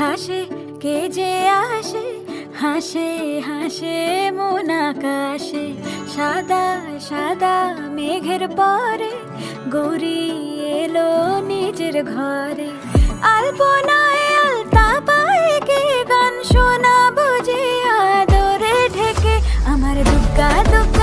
হাসে কে যে আসে, হাসে হাসে মন আকাশে। সাদা সাদা মেঘের পরে গৌরী এলো নিজের ঘরে। আলপনায় আলতা পায়ে কে গান শোনাবো যে আদরে ঢেকে। আমার দুগ্গা দুগ্গা